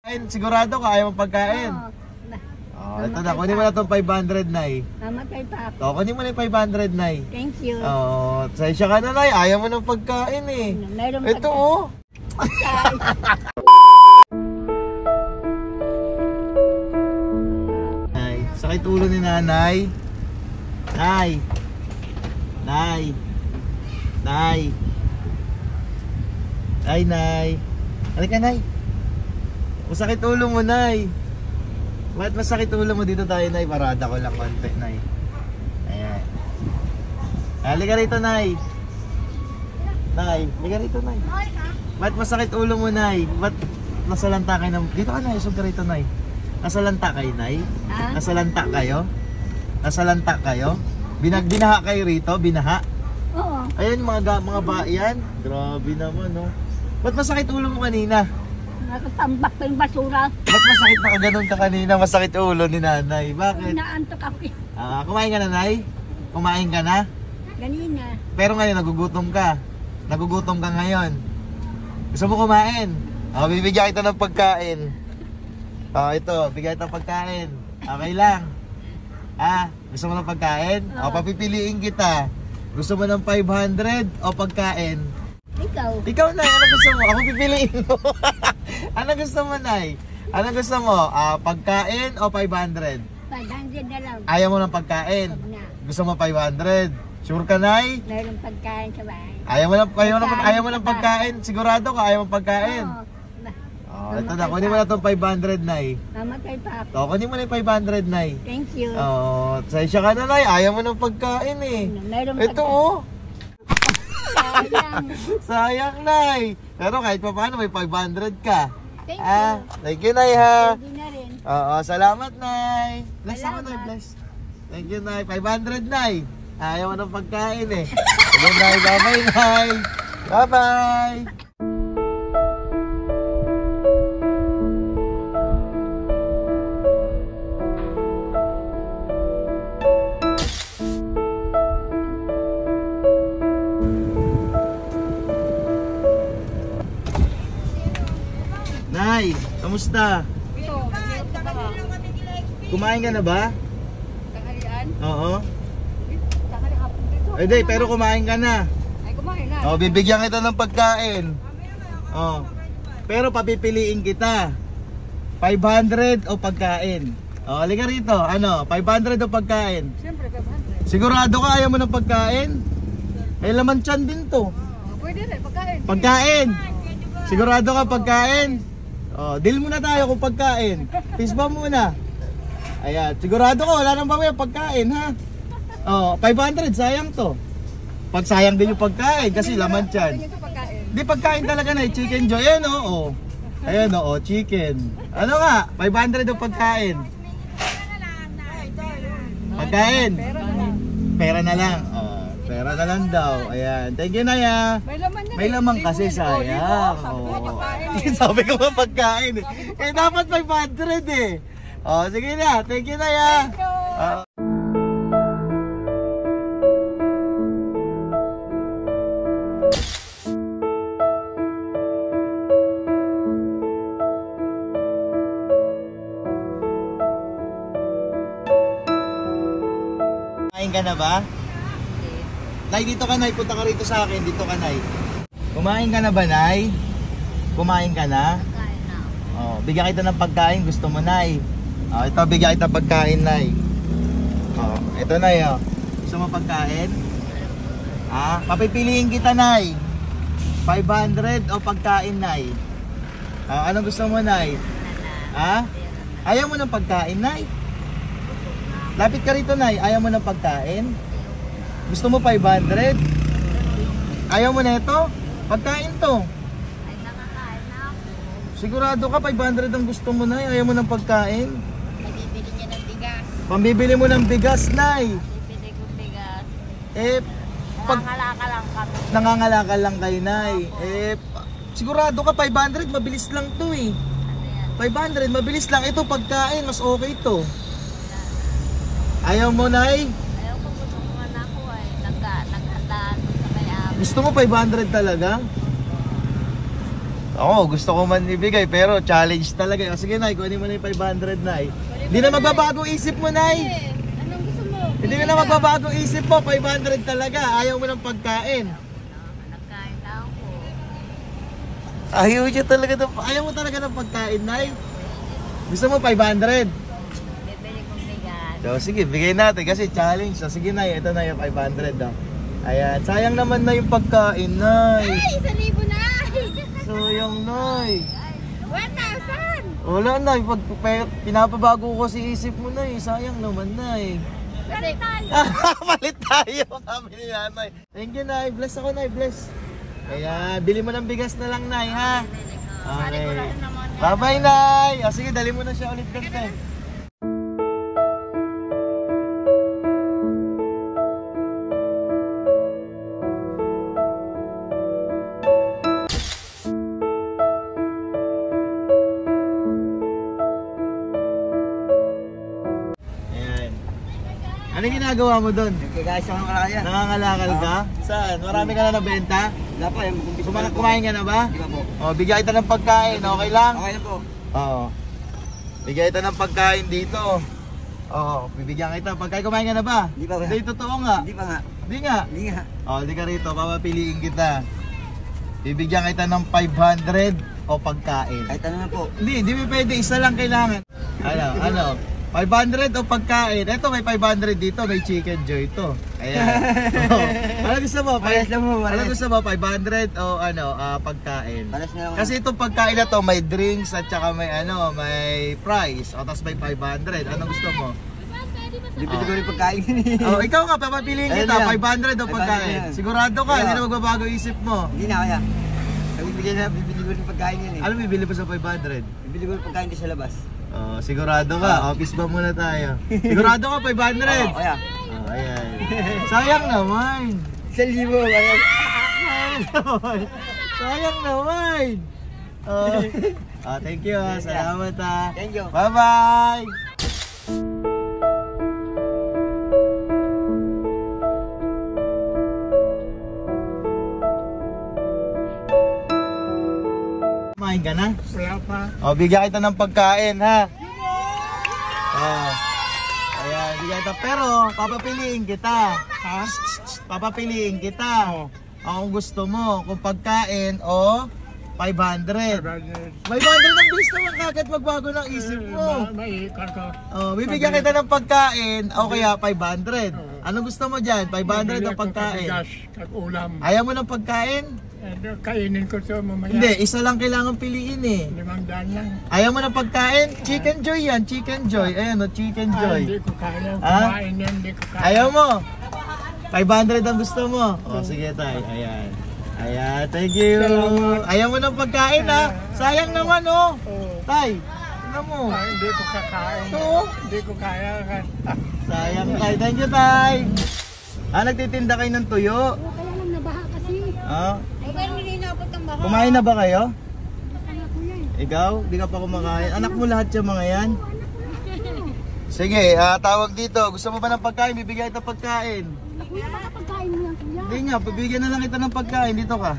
Sigurado ka, ayaw mong pagkain? Oo. Ito na, kunin mo na itong 500, Nay. Mamatay pa ako. O, kunin mo na yung 500, Nay. Thank you. Oo, saysya ka na, Nay. Ayaw mo ng pagkain eh. Meron Ito, oh. Nay, sakit ulo ni Nanay. Nay. Nay. Nay. Ay, Nay. Halika, Nay. Masakit ulo mo, Nay. Bakit masakit ulo mo dito tayo, Nay? Parada ko lang konti, Nay. Ayan. Halika rito, Nay. Nay, halika rito, Nay. Bakit masakit ulo mo, Nay? Bakit nasalanta kayo ng... Dito ka, Nay. Usog ka rito, Nay. Nasalanta kayo, Nay? Ha? Nasalanta kayo? Nasalanta kayo? Binaha kayo rito? Binaha? Oo. Ayan, mga ba yan? Grabe naman, no? Ba't masakit ulo mo kanina? Nakatambak pa yung basura. Ba't masakit na ganun ka kanina? Masakit ulo ni Nanay. Bakit? Naantok ako. Kumain ka na, Nay? Kumain ka na? Ganina. Pero ngayon, nagugutom ka. Nagugutom ka ngayon. Gusto mo kumain? Bibigyan kita ng pagkain. Ito, bigyan kita ng pagkain. Okay lang. Gusto mo ng pagkain? Papipiliin kita. Gusto mo ng 500 o pagkain? Ikaw. Ikaw, Nay, ano gusto mo? Ako pipiliin mo. Ano gusto mo, Nay? Ano gusto mo? Pagkain o 500? 500 na lang. Ayaw mo ng pagkain? Wag na. Gusto mo 500? Sure ka, Nay? Meron pagkain sa bahay. Ayaw mo ng pagkain? Sigurado ka, ayaw mo pagkain? Oo. Ito na, kunin mo na itong 500, Nay. Mamatay pa ako. Kunin mo na yung 500, Nay. Thank you. Saysya ka na, Nay. Ayaw mo ng pagkain eh. Meron Ito, pagkain. oh. Sayang. Sayang, Nay. Pero kahit pa paano, may 500 ka. Thank you. Thank you, Nay, ha. Hindi na rin. Salamat, Nay. Bless ako, Nay. Salamat. Bless. Thank you, Nay. 500, Nay. Ayaw mo ng pagkain eh. Sige, Nay. Bye-bye, Nay. Bye-bye. Nay, kamusta? Kumain ka na ba? Tanghalian? Oo. Tanghali hapon dito. Hindi, pero kumain ka na. Ay, kumain na. Bibigyan kita ng pagkain. Pero papipiliin kita. 500 o pagkain? Halika rito. 500 o pagkain? Siyempre, 500. Sigurado ka ayaw mo ng pagkain? Laman tiyan din to. Pwede rin, pagkain. Pagkain! Sigurado ka pagkain? Deal muna tayo kung pagkain. Peace bomb muna. Ayan, sigurado ko wala nang bawi pagkain, ha? 500, sayang to. Pag sayang din yung pagkain kasi laman tiyan. Di pagkain talaga na, chicken joy. Ayan, Ayan, chicken. Ano nga? 500 yung pagkain. Pagkain. Pera na lang. Pera na lang daw. Ayan. Thank you, Naya. May laman kasi, sayang. Sabi ko nga pagkain eh. Dapat 500 eh. Sige na. Thank you, Naya. Kumain ka na ba? Nay, dito ka, Nay. Punta ka rito sa akin. Dito ka, Nay. Kumain ka na ba, Nay? Kumain ka na? Pagkain na. Bigyan kita ng pagkain. Gusto mo, Nay? Ito, bigyan kita ng pagkain, Nay. Ito, Nay, Gusto mo pagkain? Papipiliin kita, Nay. 500 o pagkain, Nay? Anong gusto mo, Nay? Ayaw mo ng pagkain, Nay? Lapit ka rito, Nay. Ayaw mo ng pagkain? Gusto mo 500? Ayaw mo na ito? Pagkain to. Ay, nakakain na ako. Sigurado ka 500 ang gusto mo, Nay? Ayaw mo ng pagkain? Nabibili niya ng bigas. Pambibili mo ng bigas, Nay. Bibili kong bigas. Nangangalaka lang kami. Nangangalakal lang kayo, Nay. Sigurado ka 500, mabilis lang to eh. 500, mabilis lang. Ito pagkain, mas okay to. Ayaw mo, Nay? Ayaw ko, gusto ko nga na ako ay naghandaan sa kaya. Gusto mo 500 talaga? Ako, gusto ko man ibigay, pero challenge talaga. O sige, Nay, kunin mo na yung 500, Nay. Hindi na magbabago isip mo, Nay. Anong gusto mo? Hindi na magbabago isip mo, 500 talaga. Ayaw mo ng pagkain. Nagkain tao ko. Ayaw mo talaga ng pagkain, Nay. Gusto mo 500? Bibili kong bigas. So, sige, bigay natin kasi challenge. So, sige, Nay, ito na yung 500. Oh. Ayan, sayang naman na yung pagkain, Nay. Ay, 1,000 na! Sayang, Nay. 1,000! Wala, Nay. Pinapabago ko si isip mo, Nay. Sayang naman, Nay. Kasi tayo. Palit tayo, sabi ni Nanay. Thank you, Nay. Bless ako, Nay. Bless. Ayan, bili mo ng bigas na lang, Nay, ha? Okay. Bye-bye, Nay. O, sige, dali mo na siya ulit doon, Nay. Ano ginagawa mo doon? Nagkagayos ako ng kalakaya. Nangangalakal ka? Saan? Marami ka na nabenta? Wala pa, yung Kumain ka na ba? Di ba po? O, bigyan kita ng pagkain. Okay lang? Okay na po. Oo. Bigyan kita ng pagkain dito. Oo, bibigyan kita. Pagkain kumain ka na ba? Di pa ba? Hindi, totoo nga. Hindi pa nga. Hindi nga. Hindi nga. O, di ka rito. Papapiliin kita. Bibigyan kita ng 500 o pagkain. Kahit ano na po. Hindi mo pwede. Isa lang kailangan. Ano? 500 o pagkain. Ito may 500 dito, may Chicken Joy ito. Ayan. Oh. Ano gusto mo? Pares lang mo, Ano pares. gusto mo? 500 o pagkain? Pares na lang. Kasi itong pagkain na to may drinks at saka may may price. O tapos may 500. Ano gusto mo? Bibili ko rin pagkain. Oh, ikaw nga papapiliin kita, Ayun yan. 500 o 500 pagkain. yan. Sigurado ka, Kaya. hindi na magbabago isip mo. Hindi na kaya. Bibili ko rin pagkain yan eh. Ano bibili mo sa 500? Bibili ko rin pagkain din sa labas. Oh, sigurado ka. Office ba muna tayo? Sigurado ka 500? Oo, kaya. Oh, ayan. Sayang naman. 1,000 kaya. Sayang naman. Oh. Thank you. Salamat ha. Thank you. Bye-bye. Kumain ka na? Wala pa. O, bigyan kita ng pagkain, ha? Ayan, bigyan kita. Pero, papapiliin kita. Ha? Papapiliin kita. Kung gusto mo, kung pagkain o 500. 500 ang bilis naman kagad magbago ng isip mo. Bibigyan kita ng pagkain o kaya 500. Anong gusto mo dyan? 500 o pagkain? Ulam. Ayaw mo ng pagkain? Kainin ko ito mamaya. Hindi, isa lang kailangan piliin eh. 500 lang. Ayaw mo ng pagkain? Chicken Joy yan, Chicken Joy. Ayan o, Chicken Joy. Hindi ko kaya. Ah? Kumain yan, hindi ko kaya. Ayaw mo? 500 ang gusto mo? O, sige tay. Ayan. Ayan, thank you. Ayaw mo ng pagkain ha? Sayang naman oh. Tay, ano mo? Hindi ko kakain. Ito. Hindi ko kaya. Sayang tay. Thank you tay. Nagtitinda kayo ng tuyo? Kaya lang nabaha kasi. Ah, Pero hindi naabot ang baha. kumain na ba kayo? Anak ko yan. Ikaw? Di ka pa kumakain? Anak mo lahat yung mga yan? Sige, tawag dito. Gusto mo ba ng pagkain? Bibigyan kita pagkain. Kuya, baka pagkain mo yan, kuya. Hindi nga, bibigyan na lang kita ng pagkain. Dito ka.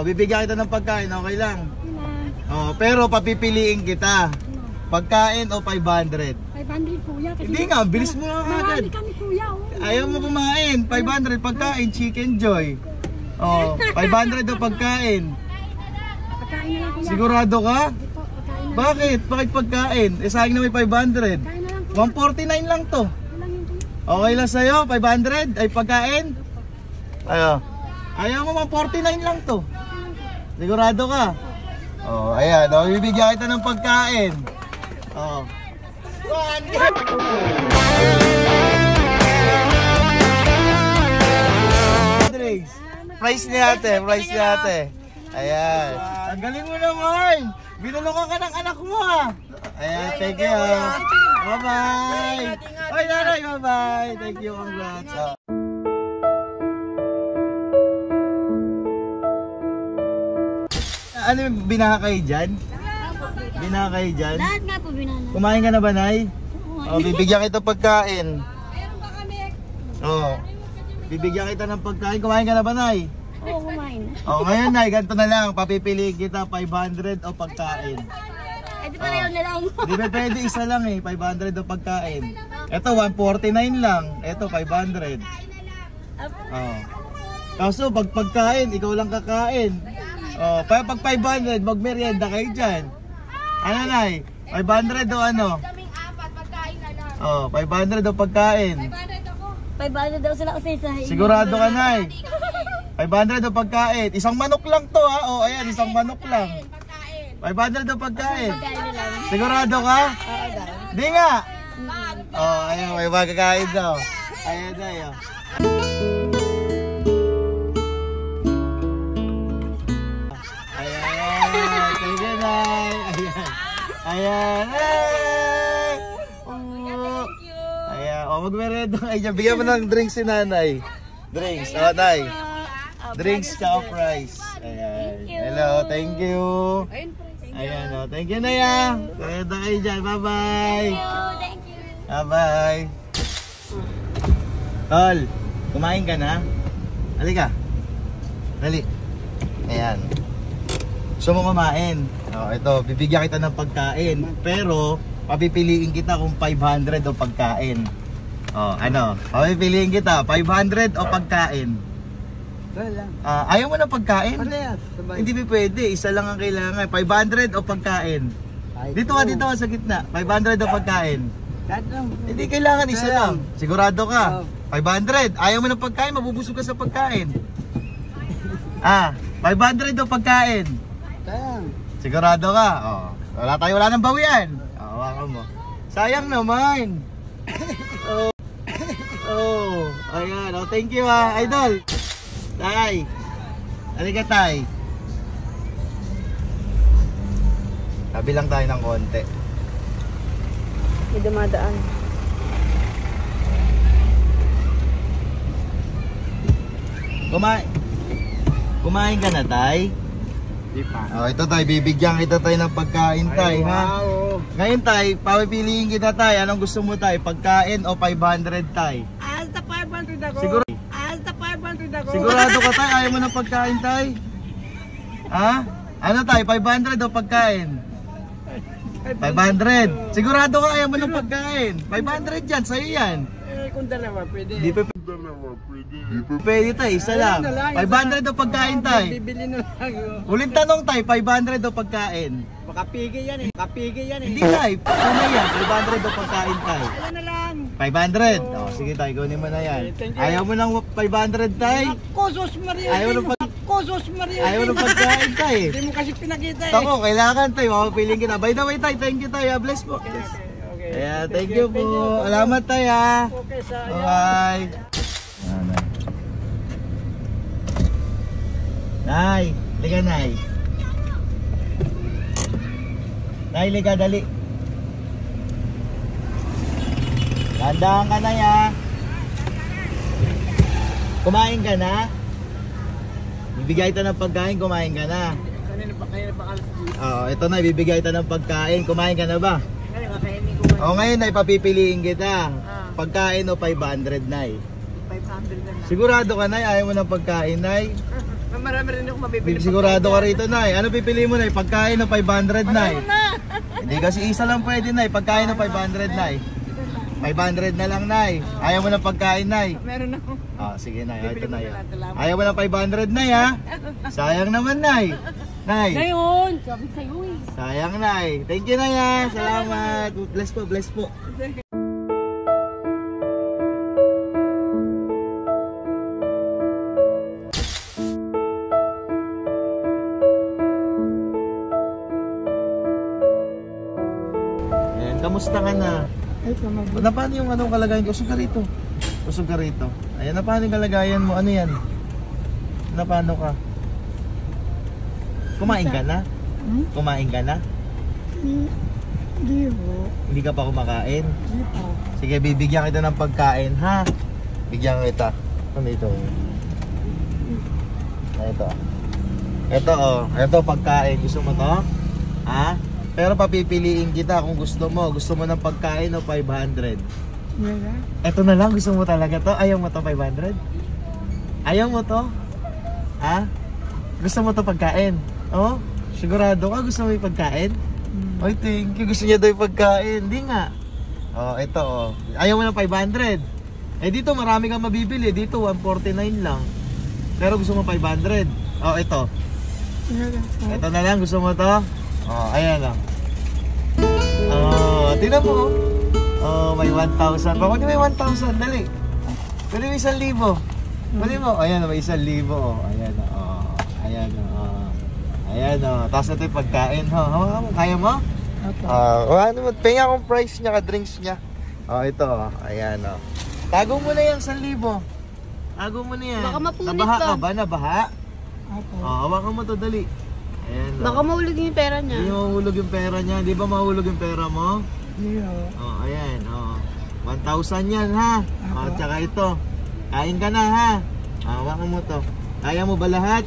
Bibigyan kita ng pagkain. Okay lang. Pero papipiliin kita. Pagkain o 500? 500 kuya. Kasi Hindi nga, bilis mo nga agad. marami kami kuya. Oh. Ayaw mo kumain. 500 pagkain, Chicken Joy. 500 o pagkain. Pagkain na lang kuya. Sigurado ka? Hindi po, pagkain na. Bakit? Bakit pagkain? Sayang na may 500. Pagkain na lang kuya. 149 lang to. Walang yung kuya. Okay lang sa'yo? 500? Ay pagkain? Ayaw mo 149 lang to. Sigurado ka? Ayan. Bibigyan kita ng pagkain. Price niya ate, price niya ate. Ayan. Ang galing mo naman. Binulungan ka ng anak mo ah. Ayan, thank you. Bye-bye. Oy, nanay, bye-bye. Thank you, congrats. Ano yung binaha kayo dyan? Binaha kayo dyan? Lahat nga po binana. Kumain ka na ba, Nay? Bibigyan kita pagkain. Meron ba kami? Bibigyan kita ng pagkain. Kumain ka na ba, Nay? Oo, kumain na. O, ngayon, Nay, ganito na lang. Papipiliin kita 500 o pagkain. Eh, di pareho na lang. Di ba pwede isa lang eh, 500 o pagkain. Ito, 149 lang. Ito, 500. Oh. Kaso, pag pagkain, ikaw lang kakain. Oh, pag 500, magmerienda kayo dyan. Ano, Nay? 500 o ano? Kaming apat, pagkain na lang. Oh, 500 o pagkain. 500 daw sila kasi sa Sigurado ka, Nay? 500 o pagkain. Isang manok lang to, ha? Oh, ayan, isang manok lang. 500 o pagkain. Pagkain na lang. Sigurado ka? Oo daw. Di nga. Oh, ayun, may magkakain daw. Ayan na yun. Ayan, thank you, Nay. Ayan. Ayan. Ay! Oh. Ayan, oh, magmeredo kayo dyan. Bigyan mo ng drinks si Nanay. Drinks, oh, Nay. Drinks ka price. Ayan. Hello, thank you. Ayan, oh, thank you, Naya. Meredo kayo dyan. Bye-bye. Thank you. Bye-bye. Tol, kumain ka na? Halika. Dali. Ayan. Gusto mo kumain? Oh, ito, bibigyan kita ng pagkain. Pero, papipiliin kita kung 500 o pagkain. Oh, ano? Papipiliin kita, 500 o pagkain. Wala lang. Ayaw mo ng pagkain? Parehas. Sabay. Hindi ba pwede, isa lang ang kailangan. 500 o pagkain. Dito ka sa gitna. 500 o pagkain. Lahat lang. Hindi kailangan isa lang. Sigurado ka? Oo. 500. Ayaw mo ng pagkain, mabubusog ka sa pagkain. 500 o pagkain. Sayang. Sigurado ka? Oh. Wala nang bawian. Hawakan mo. Sayang naman. Oh, ayan. Oh, thank you idol. Tay. Halika, Tay. Tabi lang tayo ng konti. May dumadaan. Kumain ka na, Tay? Di pa. Oh, ito, Tay. Bibigyan kita, Tay, ng pagkain, Tay, ha? Wow. Ngayon, Tay, papipiliin kita, Tay. Anong gusto mo, Tay? Pagkain o 500, Tay? Alta 500 ako. Siguro. Alta 500 ako. Sigurado ka, Tay? Ayaw mo ng pagkain, Tay? Ha? Ano, Tay? 500 o pagkain? 500. Sigurado ka ayaw mo ng pagkain? 500 yan, sa'yo yan. Kung dalawa, pwede. Di pa pwede, Tay. Isa lang. 500 o pagkain, Tay? Bibili na lang. Ulit tanong, Tay. 500 o pagkain? Makapigil yan eh. Makapigil yan eh. Hindi, Tay. Una yan. 500 o pagkain, Tay? Ano na lang. 500. Oh, sige, Tay. Kunin mo na yan. Thank you. Ayaw mo ng 500, Tay? Kosos Maria. Ayaw ng Kosos Maria. Ayaw ng pagkain, Tay. Hindi mo kasi pinakita eh. Ako, kailangan, Tay. Mapapiling kita. By the way, Tay. Thank you, Tay. Bless po. Okay. Ayan, thank you po. Salamat, Tay, ha. Okay, sa Bye. Nay, liga, Nay. Nay, liga, dali. Tandaan ka na, ya. Kumain ka na? Bibigay ito ng pagkain, kumain ka na. Kanina pa alas 10. Oo, ito na, bibigay ito ng pagkain. Kumain ka na ba? Ngayon, kakainin ko. O ngayon, Nay, papipiliin kita. Pagkain o 500, Nay? 500 na lang. Sigurado ka, Nay? Ayaw mo ng pagkain, Nay? Marami rin ako mabibili. Sigurado ka rito, Nay. Ano pipili mo, Nay? Pagkain o 500, Nay? Hindi kasi isa lang pwede, Nay. Pagkain o 500, Nay? 500 na lang, Nay. Ayaw mo ng pagkain, Nay? Meron ako. Sige, Nay. Ito, Nay. Salamat. Ayaw mo ng 500, Nay, ha? Sayang naman, Nay. Nay. Ngayon, sabi sa'yo eh. Sayang, Nay. Thank you, Nay, ha? Salamat. Bless po, bless po. Ayan, kamusta ka na? Na paano yung anong kalagayan ko? Usog ka rito. Usog ka rito. Ayan, na paano yung kalagayan mo? Ano yan? Na paano ka? Kumain ka na? Kumain ka na? Hindi po. Hindi ka pa kumakain? Hindi po. Sige, bibigyan kita ng pagkain, ha? Bigyan kita. Ano ito? Ito. Ito, oh. Ito, pagkain. Gusto mo to? Ha? Pero papipiliin kita kung gusto mo. Gusto mo ng pagkain o 500? Ito na lang. Gusto mo talaga to? Ayaw mo to 500? Ayaw mo to? Ha? Gusto mo to pagkain? Oh? Sigurado ka gusto mo yung pagkain? Ay, thank you. Gusto niya daw yung pagkain. Hindi nga. Oh, ito oh. Ayaw mo ng 500. Eh dito marami kang mabibili. Dito 149 lang. Pero gusto mo 500. Oh, ito. Ito na lang. Gusto mo to? Oh, ayan oh. Oh, tingnan mo. Oh, may 1,000. Bakit may 1,000? Dali. Pwede may 1,000. Pwede mo. Ayan, may 1,000. Oh, ayan oh. Ayan oh. Ayan oh. Tapos ito yung pagkain. Oh, kaya mo? Opo. Ano mo? Penga akong price niya, ka-drinks niya. Oh, ito oh. Ayan oh. Tago mo na yung 1,000. Tago mo na yan. Baka mapunit Nabaha ka. ka ba? Nabaha? Opo. Oh, hawakan mo to, dali. Ayan oh. Baka mahulog yung pera niya. Hindi mahulog yung pera niya. Di ba mahulog yung pera mo? Hindi ho. Oh, ayan. Oh. 1,000 yan, ha? Oh, Apo. tsaka ito. Kain ka na, ha? Hawakan mo to. Kaya mo ba lahat?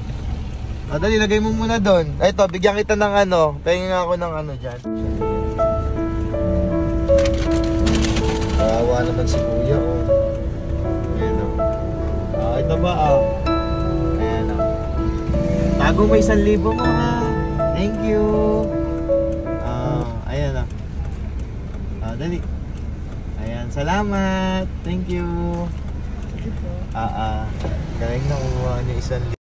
O, dali, lagay mo muna doon. Ito, bigyan kita ng ano. Tingin nga ako ng ano dyan. Kawawa naman si kuya, oh. Ayan, oh. Ito ba, oh. Ayan, oh. Tago mo 1,000 mo, ha? Thank you. Ayan, oh. Dali. Ayan, salamat. Thank you. Galing nakuha niya 1,000.